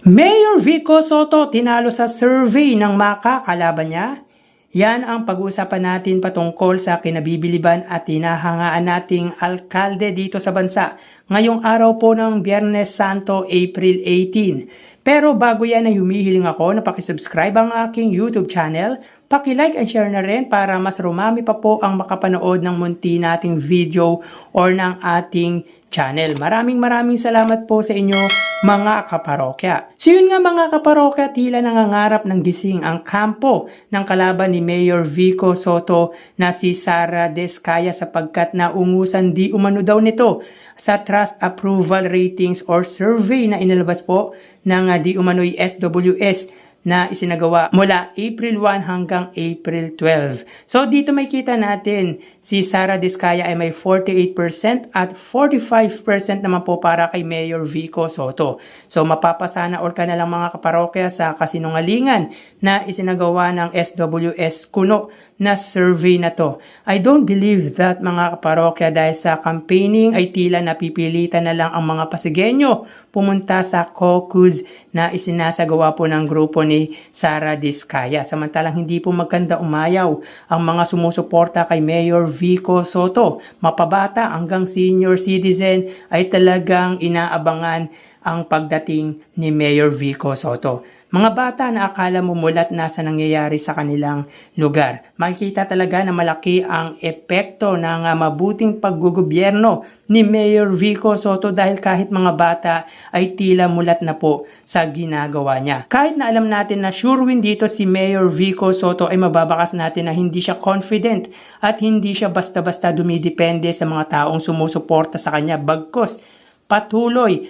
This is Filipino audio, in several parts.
Mayor Vico Soto tinalo sa survey ng MACA kalaban niya. Yan ang pag-uusapan natin patungkol sa kinabibiliban at tinahangaan nating alkalde dito sa bansa ngayong araw po ng Biyernes Santo, April 18. Pero bago yan ay humihiling ako na pakisubscribe ang aking YouTube channel, paki-like and share na rin para mas rumami pa po ang makapanood ng munti nating video or ng ating channel. Maraming salamat po sa inyo mga kaparokya. So yun nga mga kaparokya, tila nangangarap ng gising ang kampo ng kalaban ni Mayor Vico Soto na si Sara Diskaya sapagkat naungusan di umano daw nito sa Trust Approval Ratings or Survey na inilabas po ng di umano'y SWS na isinagawa mula April 1 hanggang April 12. So dito may kita natin si Sara Diskaya ay may 48% at 45% naman po para kay Mayor Vico Soto. So mapapasana or ka na lang mga kaparokya sa kasinungalingan na isinagawa ng SWS kuno na survey na to. I don't believe that mga kaparokya dahil sa campaigning ay tila napipilitan na lang ang mga Pasigueño pumunta sa caucus na isinasagawa po ng grupo ni Sara Diskaya. Samantalang hindi po maganda umayaw ang mga sumusuporta kay Mayor Vico Soto. Mapabata hanggang senior citizen ay talagang inaabangan ang pagdating ni Mayor Vico Soto. Mga bata na akala mo mulat na sa nangyayari sa kanilang lugar. Makikita talaga na malaki ang epekto ng mabuting paggugobyerno ni Mayor Vico Soto dahil kahit mga bata ay tila mulat na po sa ginagawa niya. Kahit na alam natin na sure win dito si Mayor Vico Soto ay mababakas natin na hindi siya confident at hindi siya basta-basta dumidepende sa mga taong sumusuporta sa kanya bagkos patuloy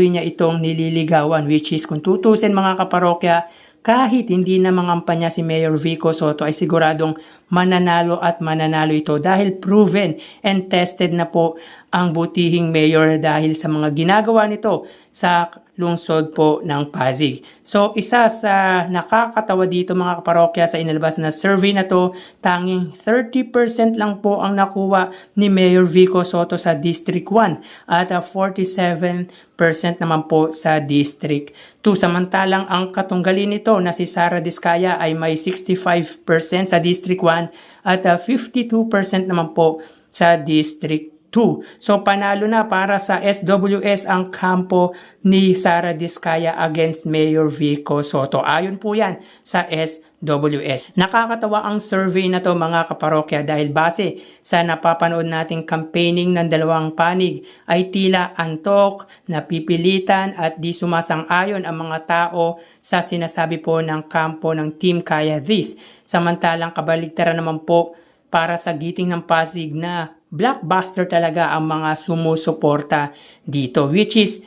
niya itong nililigawan, which is kung tutusin mga kaparokya, kahit hindi na mangampanya si Mayor Vico Soto ay siguradong mananalo ito dahil proven and tested na po ang butihing mayor dahil sa mga ginagawa nito sa lungsod po ng Pasig. So isa sa nakakatawa dito mga kaparokya sa inilabas na survey na to, tanging 30% lang po ang nakuha ni Mayor Vico Soto sa District 1 at 47% naman po sa District 2. Samantalang ang katunggalin nito na si Sara Diskaya ay may 65% sa District 1 at 52% naman po sa District 2. So panalo na para sa SWS ang kampo ni Sara Diskaya against Mayor Vico Soto. Ayon po yan sa SWS. Nakakatawa ang survey na to mga kaparokya dahil base sa napapanood nating campaigning ng dalawang panig ay tila antok, napipilitan at di sumasang-ayon ang mga tao sa sinasabi po ng kampo ng Team Kaya This. Samantalang kabaligtaran naman po para sa giting ng Pasig na blockbuster talaga ang mga sumusuporta dito, which is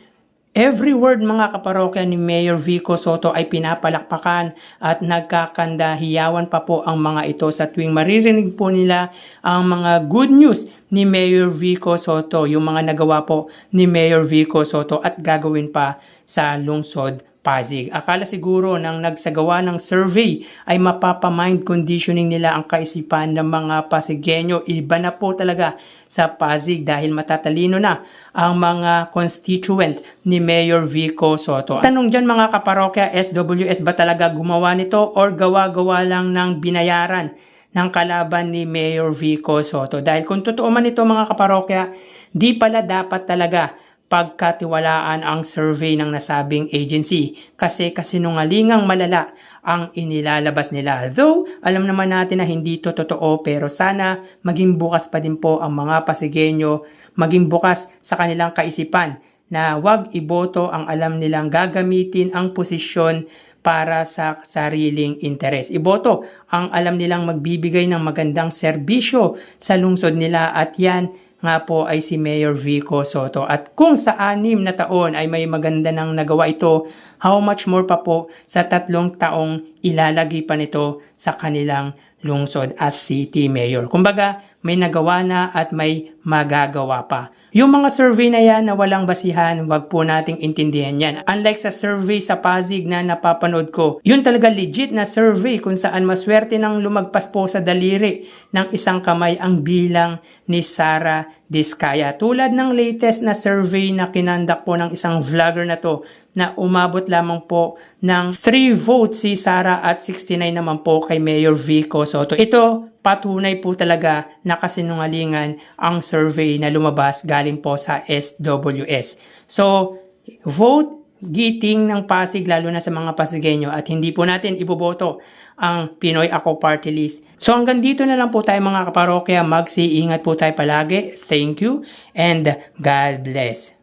every word mga kaparokya ni Mayor Vico Soto ay pinapalakpakan at nagkakandahiyawan pa po ang mga ito sa tuwing maririnig po nila ang mga good news ni Mayor Vico Soto, yung mga nagawa po ni Mayor Vico Soto at gagawin pa sa lungsod Pasig. Akala siguro nang nagsagawa ng survey ay mapapa-mind conditioning nila ang kaisipan ng mga Pasigueño. Iba na po talaga sa Pasig dahil matatalino na ang mga constituent ni Mayor Vico Soto. Tanong dyan mga kaparokya, SWS ba talaga gumawa nito or gawa-gawa lang ng binayaran ng kalaban ni Mayor Vico Soto? Dahil kung totoo man ito mga kaparokya, di pala dapat talaga pagkatiwalaan ang survey ng nasabing agency kasi kasinungalingang malala ang inilalabas nila. Though, alam naman natin na hindi to totoo pero sana maging bukas pa din po ang mga Pasigueño, maging bukas sa kanilang kaisipan na wag iboto ang alam nilang gagamitin ang posisyon para sa sariling interes. Iboto ang alam nilang magbibigay ng magandang serbisyo sa lungsod nila at yan nga po ay si Mayor Vico Soto. At kung sa 6 na taon ay may maganda nang nagawa ito, how much more pa po sa 3 taong ilalagay pa nito sa kanilang lungsod as city mayor. Kumbaga, may nagawa na at may magagawa pa. Yung mga survey na yan na walang basihan, wag po nating intindihan yan. Unlike sa survey sa Pasig na napapanood ko, yun talaga legit na survey kung saan maswerte nang lumagpas po sa daliri ng isang kamay ang bilang ni Sara Diskaya. Tulad ng latest na survey na kinandak po ng isang vlogger na to na umabot lamang po ng 3 votes si Sara at 69 naman po kay Mayor Vico Soto. Ito, patunay po talaga na kasinungalingan ang survey na lumabas galing po sa SWS. So, vote Giting ng Pasig, lalo na sa mga Pasigueño, at hindi po natin iboboto ang Pinoy Ako Party List. So hanggang dito na lang po tayo mga kaparokya. Mag-iingat po tayo palagi. Thank you and God bless.